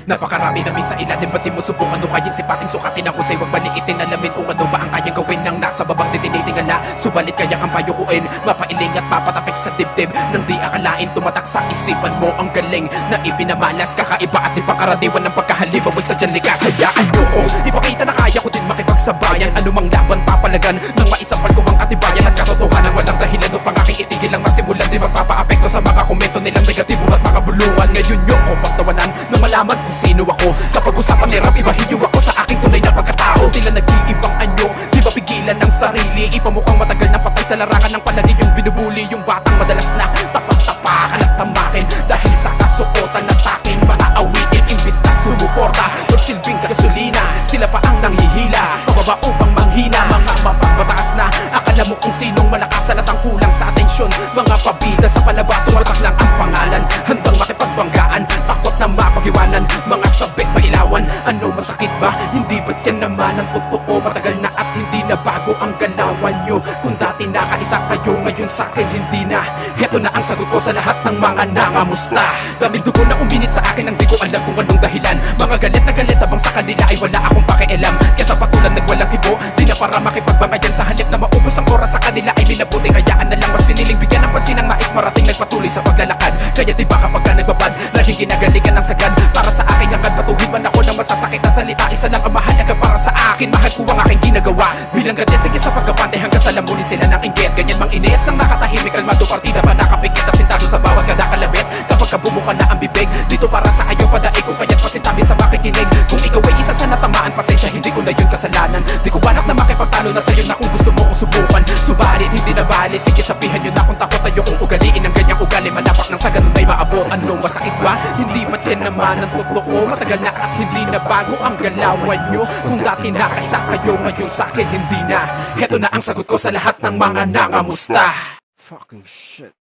Napakarami namin sa ilalim, ba't di mo subukan nukayin sipating sukatin ang husay, wag maliitin alamin kung ano ba ang kayang gawin ng nasa babang titinitingala. Subalit kaya kang payukuin, mapailing at mapatapik sa dibdib nang di akalain tumatak sa isipan mo ang galing na ipinamalas. Kakaiba at di pangkaraniwan ng pagkahalimaw sa dyan likas. Hayaan nyo ko, ipakita na kaya ko din makipagsabayan anumang laban papalagan nang maisampal ko ang atibayan at katotohanan walang dahilan upang aking itigil ang masimulan. Di magpapaapekto sa mga komento nilang negatibo at mga bulungan. Ngayon nyo ko pagtawanan nang malaman kung sino ako. Kapag usapan ni rap, ibahiyo ako sa aking tunay na pagkatao. Tila nag-iibang anyo, di ba pigilan ng sarili? Ipamukhang matagal na patay sa larangan ng palagi yung binubuli. Yung batang madalas na tapat-tapakan at tamakin dahil sa kasuotan at aking mga awitin. Imbis na sumuporta, magsilbing gasolina, sila pa ang nanghihila, pababa upang manghina. Mga mapagmataas na, akala mo kung sinong malakas at ang kulang sa atensyon. Mga pabida sa palabas, tumatak lang ang pangalan, handang makipagbanggaan, takot na mapag-iwanan. Mga sabik mailawan, ano masakit ba? Hindi ba't yan naman ang totoo? Matagal na at hindi na bago ang galawan nyo. Kung dati nakaisa kayo, ngayon sa'kin hindi na. Heto na ang sagot ko sa lahat ng mga nangamusta. Daming dugo na uminit sa akin, ang di ko alam kung anong dahilan. Mga galit na galit habang sa kanila ay wala akong pakialam. Kesa patulan nagwalang kibo, di na para makipagbangayan. Sa halip na maubos ang oras sa kanila ay minabuti. Kayaan na lang mas piniling bigyan ng pansin ang mais marating nagpatuloy sa paglalakad. Kaya di ba kapag ka nagbabad, laging ginagalingan ng sagad. Para sa akin ang batuhin man ako ng masasakit na salita. Isa lang ang mahalaga para sa akin, mahal ko ang aking ginagawa. Bilang gati, sige sa pagkapante hanggang sa lamunin sila ng inggit. Ganyan mang iniis ng nakatahimik, kalmado partida pa nakapikit at sintado sa bawat kadakalabit. Kapag kabumuka na ang bibig, dito para sa ayaw padaig kung kaya't pasintabi sa makikinig. Kung ikaw ay isa sa natamaan, pasensya, hindi ko na yun kasalanan. Di ko balak na makipagtalo na sa'yo na kung gusto mo kong subukan. Subalit hindi na bali, sige sabihan nyo na kung takot tayo kung ugaliin ang ganyang ugali. Manapak nang sa ganun ay maabot. Anong masakit ba? Hindi ba't yan naman ang totoo? Matagal na at hindi na bago ang galawan nyo. Kung dati nakaisa kayo, ngayon sa'kin hindi na. Heto na ang sagot ko sa lahat ng mga nangamusta. Fucking shit.